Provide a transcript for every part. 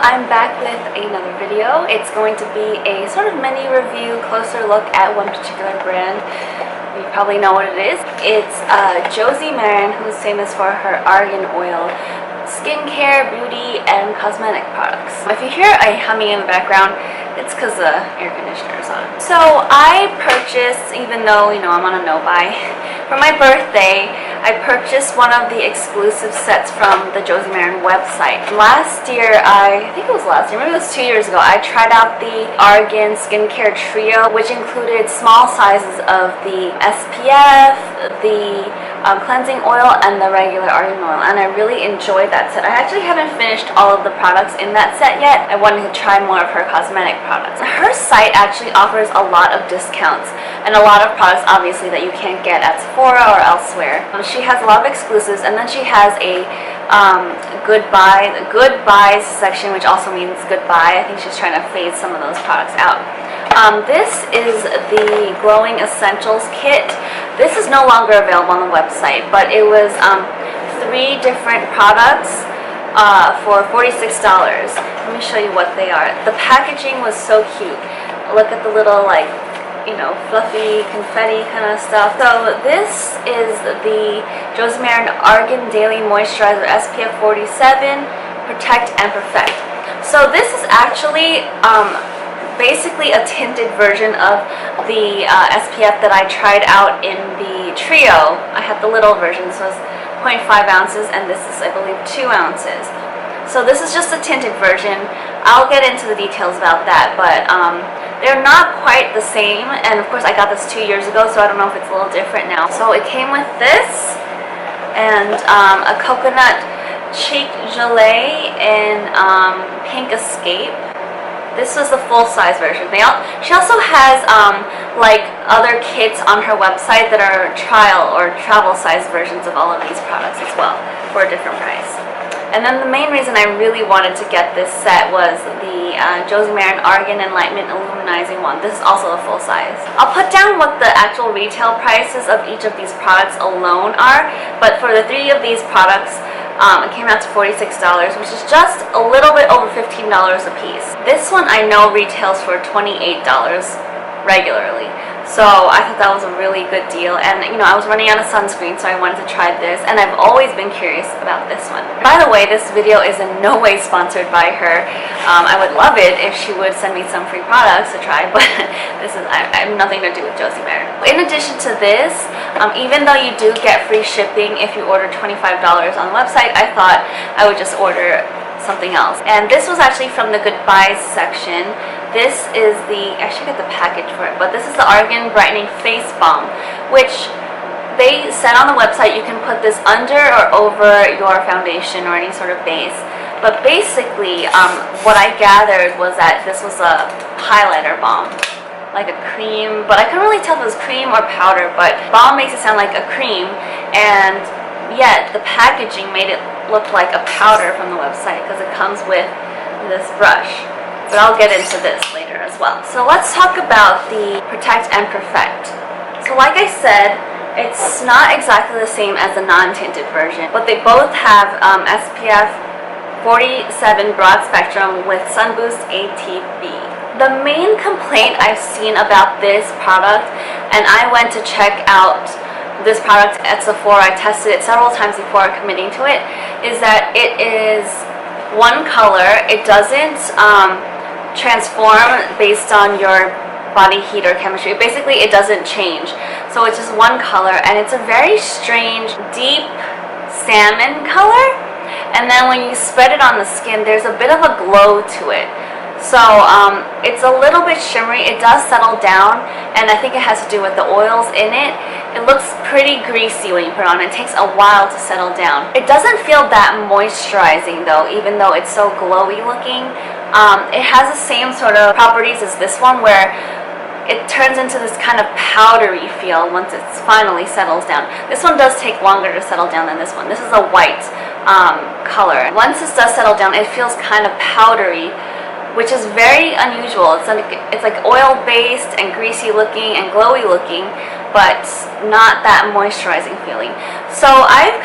I'm back with another video. It's going to be a sort of mini review, closer look at one particular brand. You probably know what it is. It's Josie Maran, who's famous for her argan oil skincare, beauty, and cosmetic products. If you hear a humming in the background, it's because the air conditioner is on. So I purchased, even though, I'm on a no-buy, for my birthday, I purchased one of the exclusive sets from the Josie Maran website. Last year, I think it was last year, maybe it was 2 years ago, I tried out the Argan Skincare Trio, which included small sizes of the SPF, the cleansing oil, and the regular argan oil, and I really enjoyed that set. I actually haven't finished all of the products in that set yet. I wanted to try more of her cosmetic products. Her site actually offers a lot of discounts, and a lot of products obviously that you can't get at Sephora or elsewhere. She has a lot of exclusives, and then she has a good buys section, which also means goodbye. I think she's trying to phase some of those products out. This is the Glowing Essentials Kit. This is no longer available on the website, but it was 3 different products for $46. Let me show you what they are. The packaging was so cute. Look at the little, fluffy confetti kind of stuff. So this is the Josie Maran Argan Daily Moisturizer SPF 47 Protect and Perfect. So this is actually basically a tinted version of the SPF that I tried out in the trio. I had the little version, so it's 0.5 ounces, and this is, I believe, 2 ounces. So this is just a tinted version. I'll get into the details about that, but they're not quite the same, and of course I got this 2 years ago, so I don't know if it's a little different now. So it came with this, and a coconut cheek gelée in Pink Escape. This was the full-size version. She also has like other kits on her website that are trial or travel-size versions of all of these products as well for a different price. And then the main reason I really wanted to get this set was the Josie Maran Argan Enlightenment Illuminizing one. This is also a full size. I'll put down what the actual retail prices of each of these products alone are, but for the 3 of these products, it came out to $46, which is just a little bit over $15 a piece. This one I know retails for $28 regularly. So I thought that was a really good deal, and I was running out of sunscreen, so I wanted to try this, and I've always been curious about this one. By the way, this video is in no way sponsored by her. I would love it if she would send me some free products to try, but I have nothing to do with Josie Maran. In addition to this, even though you do get free shipping if you order $25 on the website, I thought I would just order something else. And this was actually from the goodbyes section. This is I should get the package for it, but this is the Argan Brightening Facepalm, which they said on the website you can put this under or over your foundation or any sort of base. But basically, what I gathered was that this was a highlighter balm, like a cream, but I couldn't really tell if it was cream or powder, but balm makes it sound like a cream, and yet the packaging made it look like a powder from the website because it comes with this brush. But I'll get into this later as well. So let's talk about the Protect and Perfect. So like I said, it's not exactly the same as the non-tinted version, but they both have SPF 47 broad spectrum with Sun Boost ATB. The main complaint I've seen about this product, and I went to check out this product at Sephora, I tested it several times before committing to it, is that it is one color. It doesn't transform based on your body heat or chemistry. Basically, it doesn't change. So it's just one color, and it's a very strange, deep salmon color. And then when you spread it on the skin, there's a bit of a glow to it. So it's a little bit shimmery. It does settle down, and I think it has to do with the oils in it. It looks pretty greasy when you put it on. It takes a while to settle down. It doesn't feel that moisturizing though, even though it's so glowy looking. It has the same sort of properties as this one, where it turns into this kind of powdery feel once it finally settles down. This one does take longer to settle down than this one. This is a white color. Once this does settle down, it feels kind of powdery, which is very unusual. It's like oil-based and greasy looking and glowy looking, but not that moisturizing feeling. So I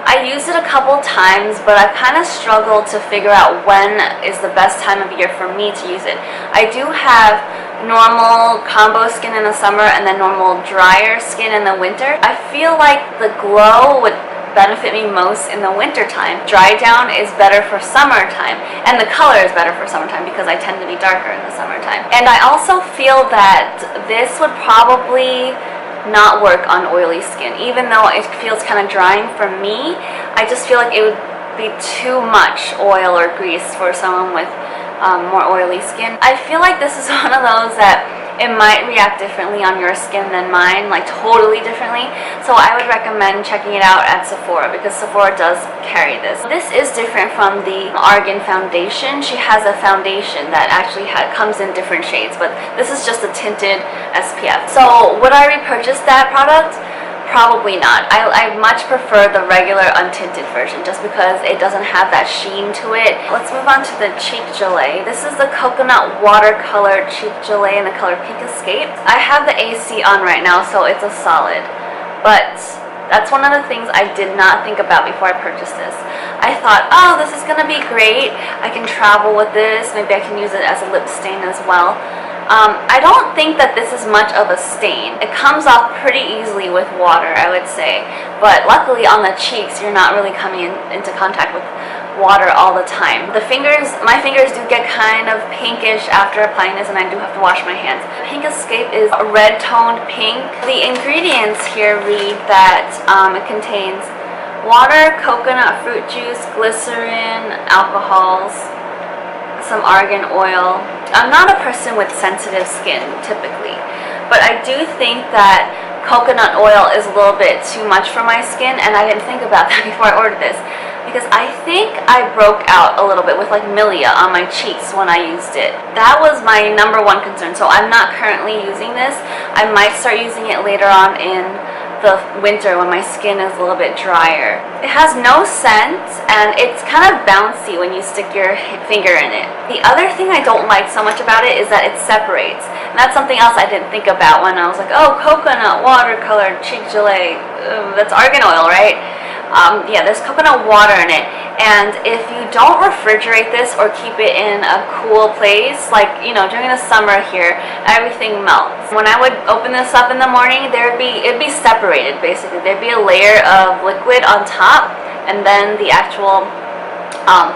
I used it a couple times, but I kind of struggled to figure out when is the best time of year for me to use it. I do have normal combo skin in the summer and then normal drier skin in the winter. I feel like the glow would benefit me most in the winter time. Dry down is better for summertime, and the color is better for summertime because I tend to be darker in the summertime. And I also feel that this would probably not work on oily skin. Even though it feels kind of drying for me, I just feel like it would be too much oil or grease for someone with more oily skin. I feel like this is one of those that it might react differently on your skin than mine, like totally differently. So I would recommend checking it out at Sephora because Sephora does carry this. This is different from the Argan foundation. She has a foundation that actually comes in different shades, but this is just a tinted SPF. So would I repurchase that product? Probably not. I much prefer the regular untinted version just because it doesn't have that sheen to it. Let's move on to the cheek gelée. This is the coconut watercolor cheek gelée in the color Pink Escape. I have the AC on right now, so it's a solid. But that's one of the things I did not think about before I purchased this. I thought, oh, this is going to be great. I can travel with this. Maybe I can use it as a lip stain as well. I don't think that this is much of a stain. It comes off pretty easily with water, I would say. But luckily on the cheeks, you're not really coming into contact with water all the time. My fingers do get kind of pinkish after applying this, and I do have to wash my hands. Pink Escape is a red toned pink. The ingredients here read that it contains water, coconut fruit juice, glycerin, alcohols, some argan oil. I'm not a person with sensitive skin typically, but I do think that coconut oil is a little bit too much for my skin, and I didn't think about that before I ordered this because I think I broke out a little bit with like milia on my cheeks when I used it. That was my number one concern, so I'm not currently using this. I might start using it later on in the winter when my skin is a little bit drier. It has no scent and it's kind of bouncy when you stick your finger in it. The other thing I don't like so much about it is that it separates. And that's something else I didn't think about when I was like, oh, coconut watercolor cheek gelée. That's argan oil, right? Yeah, there's coconut water in it, and if you don't refrigerate this or keep it in a cool place, like, you know, during the summer here, everything melts. When I would open this up in the morning, it'd be separated basically. There'd be a layer of liquid on top and then the actual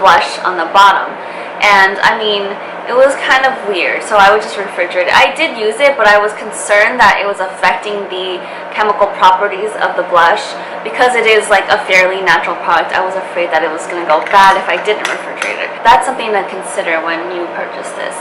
blush on the bottom. And I mean, it was kind of weird, so I would just refrigerate it. I did use it, but I was concerned that it was affecting the chemical properties of the blush. Because it is like a fairly natural product, I was afraid that it was going to go bad if I didn't refrigerate it. That's something to consider when you purchase this.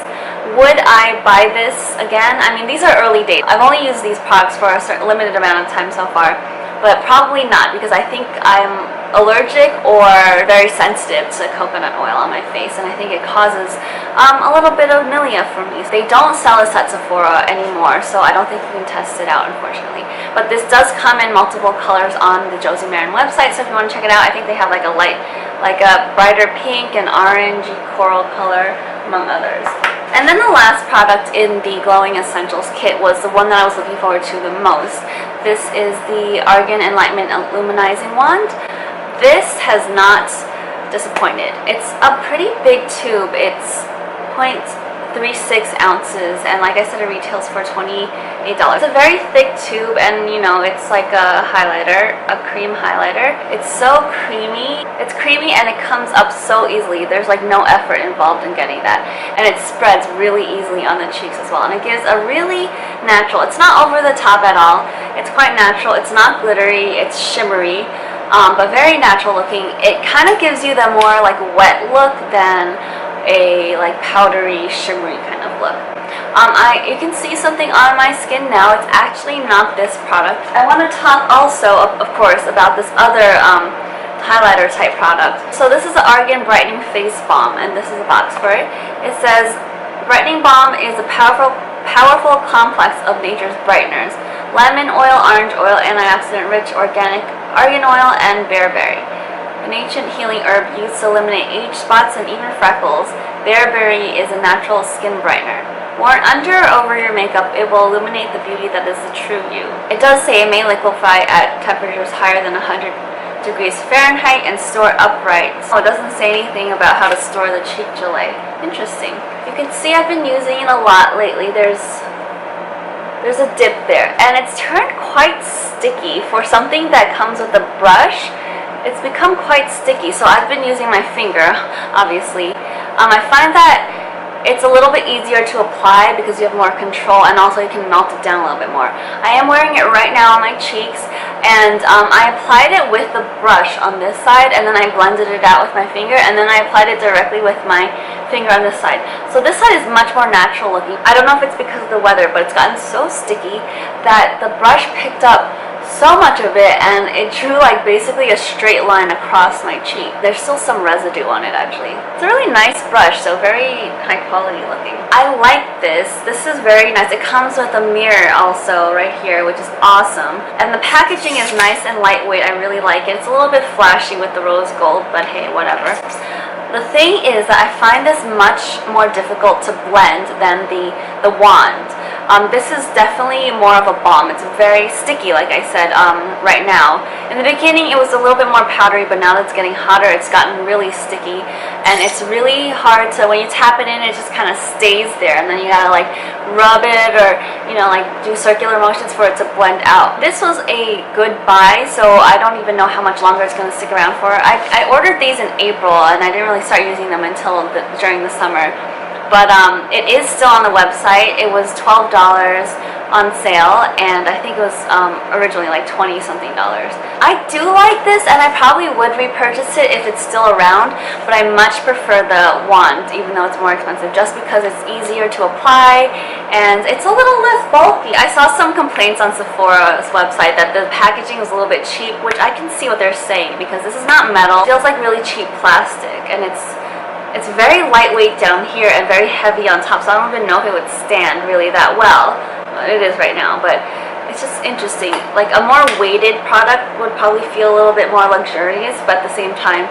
Would I buy this again? I mean, these are early days. I've only used these products for a certain limited amount of time so far, but probably not because I think I'm allergic or very sensitive to coconut oil on my face, and I think it causes a little bit of milia for me. They don't sell this at Sephora anymore, so I don't think you can test it out, unfortunately. But this does come in multiple colors on the Josie Maran website, so if you want to check it out, I think they have like a brighter pink and orangey coral color, among others. And then the last product in the Glowing Essentials kit was the one that I was looking forward to the most. This is the Argan Enlightenment Illuminizing Wand. This has not disappointed. It's a pretty big tube. It's 0.36 ounces, and like I said, it retails for $28. It's a very thick tube, and you know, it's like a highlighter, a cream highlighter. It's so creamy. It's creamy and it comes up so easily. There's like no effort involved in getting that, and it spreads really easily on the cheeks as well, and it gives a really natural, it's not over the top at all. It's quite natural. It's not glittery. It's shimmery. But very natural looking. It kind of gives you the more like wet look than a like powdery, shimmery kind of look. You can see something on my skin now. It's actually not this product. I want to talk also, of course, about this other highlighter type product. So this is the Argan Brightening Face Balm, and this is a box for it. It says, Brightening Balm is a powerful complex of nature's brighteners. Lemon oil, orange oil, antioxidant-rich organic argan oil, and bearberry. An ancient healing herb used to eliminate age spots and even freckles, bearberry is a natural skin brightener. Worn under or over your makeup, it will illuminate the beauty that is the true you. It does say it may liquefy at temperatures higher than 100 degrees Fahrenheit and store upright. So it doesn't say anything about how to store the cheek gelée. Interesting. You can see I've been using it a lot lately. There's a dip there, and it's turned quite sticky for something that comes with a brush. It's become quite sticky, so I've been using my finger, obviously. I find that it's a little bit easier to apply because you have more control, and also you can melt it down a little bit more. I am wearing it right now on my cheeks, and I applied it with the brush on this side, and then I blended it out with my finger, and then I applied it directly with my finger on this side. So this side is much more natural looking. I don't know if it's because of the weather, but it's gotten so sticky that the brush picked up so much of it, and it drew like basically a straight line across my cheek. There's still some residue on it actually. It's a really nice brush, so very high quality looking. I like this. This is very nice. It comes with a mirror also right here, which is awesome. And the packaging is nice and lightweight. I really like it. It's a little bit flashy with the rose gold, but hey, whatever. The thing is that I find this much more difficult to blend than the wand. This is definitely more of a balm. It's very sticky, like I said, right now. In the beginning, it was a little bit more powdery, but now that it's getting hotter, it's gotten really sticky. And it's really hard to, when you tap it in, it just kind of stays there. And then you gotta like rub it or, you know, like do circular motions for it to blend out. This was a good buy, so I don't even know how much longer it's gonna stick around for. I ordered these in April, and I didn't really start using them until during the summer. But it is still on the website. It was $12 on sale, and I think it was originally like $20-something. I do like this, and I probably would repurchase it if it's still around, but I much prefer the wand, even though it's more expensive, just because it's easier to apply, and it's a little less bulky. I saw some complaints on Sephora's website that the packaging was a little bit cheap, which I can see what they're saying, because this is not metal. It feels like really cheap plastic, and it's very lightweight down here and very heavy on top, so I don't even know if it would stand really that well. It is right now, but it's just interesting. Like a more weighted product would probably feel a little bit more luxurious, but at the same time,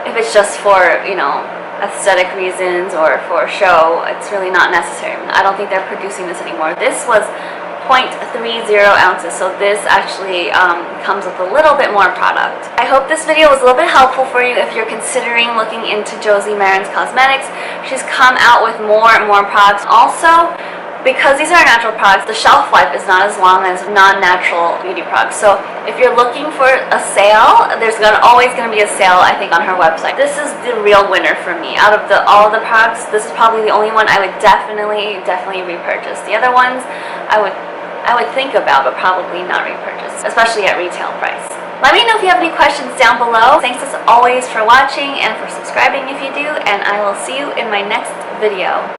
if it's just for, you know, aesthetic reasons or for show, it's really not necessary. I don't think they're producing this anymore. This was 0.30 ounces, so this actually comes with a little bit more product. I hope this video was a little bit helpful for you if you're considering looking into Josie Maran's cosmetics. She's come out with more and more products. Also, because these are natural products, the shelf life is not as long as non-natural beauty products. So if you're looking for a sale, there's always going to be a sale, I think, on her website. This is the real winner for me. Out of all of the products, this is probably the only one I would definitely repurchase. The other ones, I would think about, but probably not repurchase, especially at retail price. Let me know if you have any questions down below. Thanks as always for watching and for subscribing if you do, and I will see you in my next video.